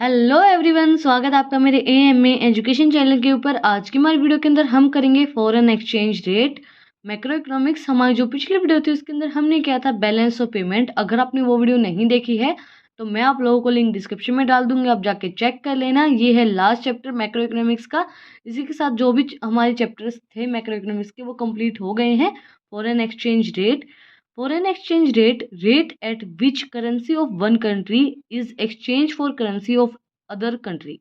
Hello everyone, स्वागत है आपका मेरे एएमए एजुकेशन चैनल के ऊपर। आज की हमारी वीडियो के अंदर हम करेंगे foreign exchange rate, macro economics. हमारी जो पिछली वीडियो थी उसके अंदर हमने किया था बैलेंस ऑफ पेमेंट। अगर आपने वो वीडियो नहीं देखी है तो मैं आप लोगों को लिंक डिस्क्रिप्शन में डाल दूंगी, आप जाके चेक कर लेना। ये है लास्ट चैप्टर मैक्रो इकोनॉमिक्स का। इसी के साथ जो भी हमारे चैप्टर्स थे मैक्रो इकोनॉमिक्स के वो कंप्लीट हो गए हैं। Foreign exchange rate, foreign exchange rate at which currency of one country is exchange for currency of other country।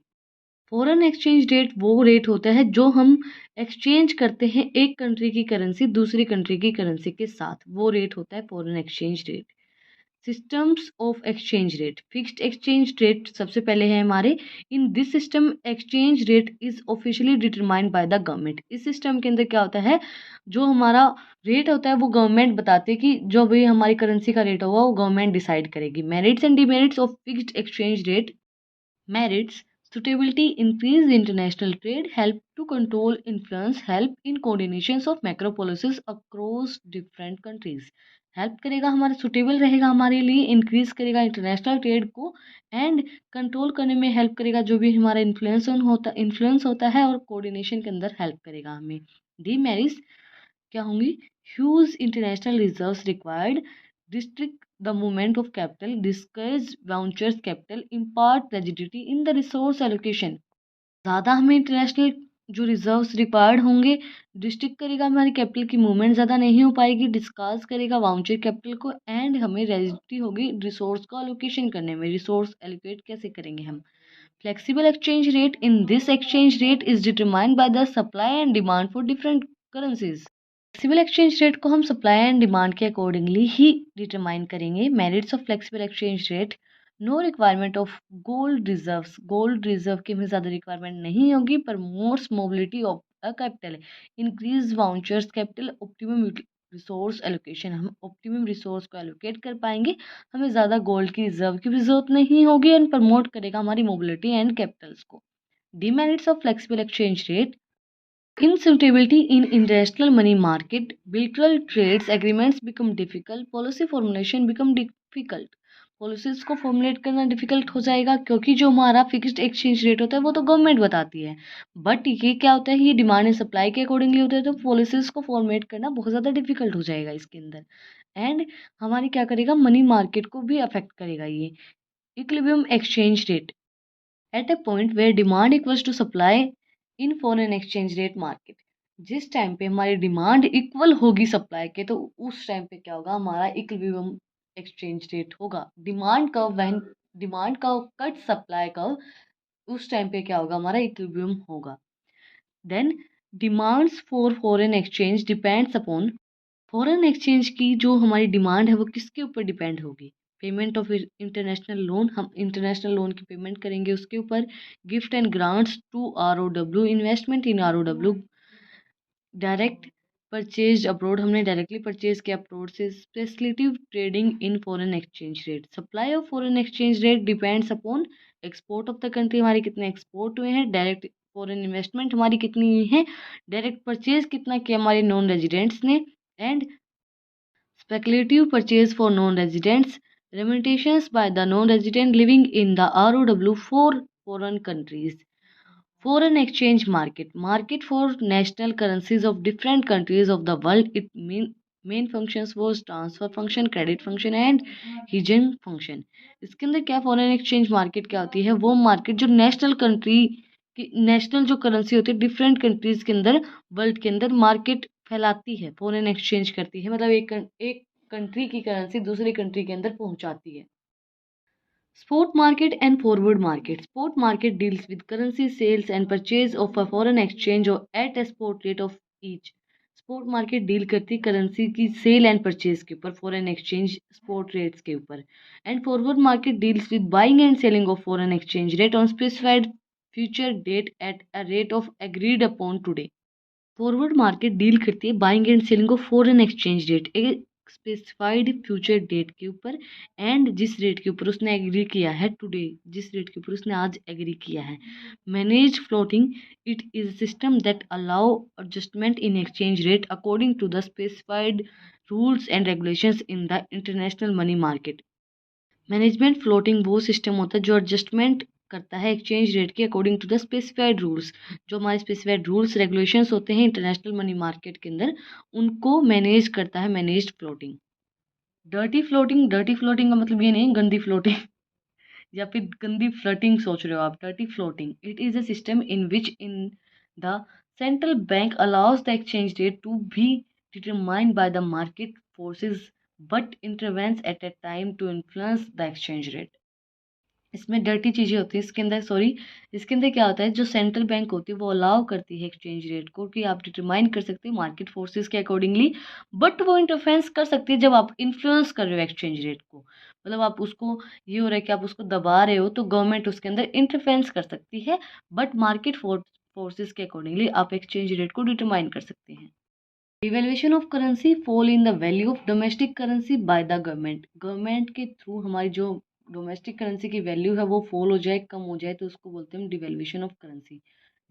Foreign exchange rate वो रेट होता है जो हम एक्सचेंज करते हैं एक कंट्री की करेंसी दूसरी कंट्री की करेंसी के साथ, वो रेट होता है foreign exchange rate. Systems of exchange rate, fixed exchange rate सबसे पहले है हमारे। In this system exchange rate is officially determined by the government. इस सिस्टम के अंदर क्या होता है, जो हमारा रेट होता है वो गवर्नमेंट बताती है कि जो भी हमारी करेंसी का रेट होगा वो गवर्नमेंट डिसाइड करेगी। Merits and demerits of fixed exchange rate. Merits: suitability, increase international trade, help to control influence, help in coordinations of macro policies across different countries। Help करेगा, हमारा सुटेबल रहेगा, हमारे लिए increase करेगा international trade को and control करने में help करेगा जो भी हमारा इन्फ्लुएंस होता है, और कोऑर्डिनेशन के अंदर हेल्प करेगा हमें। डीमेरिट्स क्या होंगी? Huge international reserves required, restrict the movement of capital, discourage vouchers capital, impart rigidity in the resource allocation. ज़्यादा हमें इंटरनेशनल जो रिजर्व्स रिक्वायर्ड होंगे, डिस्ट्रिक्ट करेगा, हमारी कैपिटल की मूवमेंट ज़्यादा नहीं हो पाएगी, डिस्कास करेगा वाउचर कैपिटल को, एंड हमें रेजिडिटी होगी रिसोर्स को एलोकेशन करने में। रिसोर्स एलोकेट कैसे करेंगे हम? Flexible exchange rate, in this exchange rate is determined by the supply and demand for different currencies. Flexible exchange rate को हम सप्लाई एंड डिमांड के अकॉर्डिंगली ही डिटरमाइन करेंगे। Merits of flexible exchange rate: no requirement of gold reserves, gold reserve की हमें ज़्यादा requirement नहीं होगी, पर Morse mobility of a capital, increase vouchers capital, optimum resource allocation. हम ऑप्टिमम रिसोर्स को एलोकेट कर पाएंगे, हमें ज़्यादा गोल्ड की रिजर्व की भी जरूरत नहीं होगी, एंड प्रमोट करेगा हमारी मोबिलिटी एंड कैपिटल्स को। Demerits of flexible exchange rate: Instability in international money market, bilateral trades agreements become difficult, policy formulation become difficult। Policies को फॉर्मुलेट करना डिफिकल्ट हो जाएगा, क्योंकि जो हमारा फिक्स्ड एक्सचेंज रेट होता है वो तो गवर्नमेंट बताती है, बट ये क्या होता है, ये डिमांड एंड सप्लाई के अकॉर्डिंगली होता है, तो पॉलिसीज को फॉर्मुलेट करना बहुत ज़्यादा डिफिकल्ट हो जाएगा इसके अंदर। एंड हमारी क्या करेगा, मनी मार्केट को भी अफेक्ट करेगा ये। Equilibrium exchange rate: at a point where demand equals to supply in foreign exchange rate market. जिस टाइम पे हमारी डिमांड इक्वल होगी सप्लाई के, तो उस टाइम पे क्या होगा, हमारा इक्विलिब्रियम एक्सचेंज रेट होगा। डिमांड का कट सप्लाई का, उस टाइम पे क्या होगा, हमारा इक्विलिब्रियम होगा। Then demands for foreign exchange depends upon, foreign exchange की जो हमारी डिमांड है वो किसके ऊपर डिपेंड होगी? पेमेंट ऑफ इंटरनेशनल लोन, हम इंटरनेशनल लोन की पेमेंट करेंगे उसके ऊपर। Gift and grants to ROW, investment in ROW। Direct purchase abroad, हमने डायरेक्टली परचेज किया अब्रोड से। Speculative trading in foreign exchange rate, supply of foreign exchange rate depends upon export of the country, हमारे कितने export हुए हैं, direct foreign investment हमारी कितनी हुई है, डायरेक्ट परचेज कितना किया हमारे नॉन रेजिडेंट्स ने, and speculative purchase for non-residents, remittances by the non-resident living in the ROW for foreign countries। Foreign exchange market for national currencies of different countries of the world। It main functions was transfer function, credit function and hedging function। इसके अंदर क्या, foreign exchange market क्या होती है, वो market जो national country की national जो करेंसी होती है डिफरेंट कंट्रीज के अंदर, वर्ल्ड के अंदर मार्केट फैलाती है, फॉरेन एक्सचेंज करती है, मतलब एक कंट्री की करेंसी दूसरी कंट्री के अंदर पहुंचाती है। Spot market and forward market. Spot market deals with currency sales and purchase of a foreign exchange or at a spot rate of each। Spot market deal करती करेंसी की sale and purchase के ऊपर, foreign exchange spot rates के ऊपर। And forward market deals with buying and selling of foreign exchange rate on specified future date at a rate of agreed upon today. Forward market deal करती है buying and selling of foreign exchange rate एक specified future date के ऊपर, and जिस rate के ऊपर उसने agree किया है टुडे, जिस रेट के ऊपर उसने आज एग्री किया है। Manage floating, it is a system that allow adjustment in exchange rate according to the specified rules and regulations in the international money market. Management floating वो सिस्टम होता है जो एडजस्टमेंट करता है एक्सचेंज रेट के according to the specified rules. जो हमारे specified rules regulations होते हैं इंटरनेशनल मनी मार्केट के अंदर, उनको मैनेज करता है मैनेज्ड फ्लोटिंग। डर्टी फ्लोटिंग का मतलब ये नहीं गंदी फ्लोटिंग या फिर गंदी फ्लटिंग सोच रहे हो आप। Dirty floating it is a system in which in the central bank allows the exchange rate to be determined by the market forces but intervenes at a time to influence the exchange rate. इसमें dirty चीज़ें होती हैं इसके अंदर, sorry, इसके अंदर क्या होता है, जो सेंट्रल बैंक होती है वो अलाउ करती है एक्सचेंज रेट को कि आप डिटरमाइन कर सकते हो मार्केट फोर्सेस के अकॉर्डिंगली, बट वो इंटरफेरेंस कर सकती है जब आप इन्फ्लुएंस कर रहे हो एक्सचेंज रेट को। मतलब आप उसको, ये हो रहा है कि आप उसको दबा रहे हो तो गवर्नमेंट उसके अंदर इंटरफेरेंस कर सकती है, बट मार्केट फोर्सेस के अकॉर्डिंगली आप एक्सचेंज रेट को डिटरमाइन कर सकते हैं। Devaluation of currency fall in the value of domestic currency by the government. Government के थ्रू हमारी जो डोमेस्टिक करेंसी की वैल्यू है वो फॉल हो जाए, कम हो जाए, तो उसको बोलते हैं हम devaluation of currency.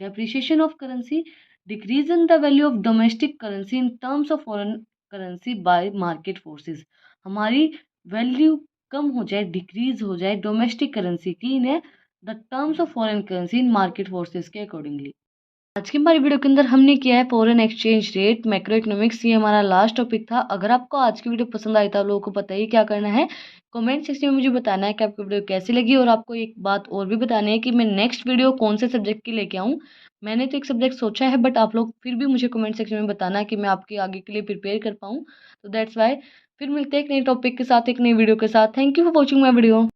Depreciation of currency, decrease in the value of domestic currency in terms of foreign currency bye market forces. हमारी वैल्यू कम हो जाए, डिक्रीज हो जाए डोमेस्टिक करेंसी की in the terms of foreign currency in market forces के accordingly. आज की हमारी वीडियो के अंदर हमने किया है foreign exchange rate, macro economics, ये हमारा लास्ट टॉपिक था। अगर आपको आज की वीडियो पसंद आई तो आप लोगों को पता ही क्या करना है, कमेंट सेक्शन में मुझे बताना है कि आपको वीडियो कैसी लगी। और आपको एक बात और भी बतानी है कि मैं नेक्स्ट वीडियो कौन से सब्जेक्ट की लेके आऊँ। मैंने तो एक सब्जेक्ट सोचा है, बट आप लोग फिर भी मुझे कमेंट सेक्शन में बताना कि मैं आपके आगे के लिए प्रिपेयर कर पाऊँ। तो दैट्स वाई फिर मिलते हैं एक नए टॉपिक के साथ, एक नई वीडियो के साथ। Thank you for watching my video.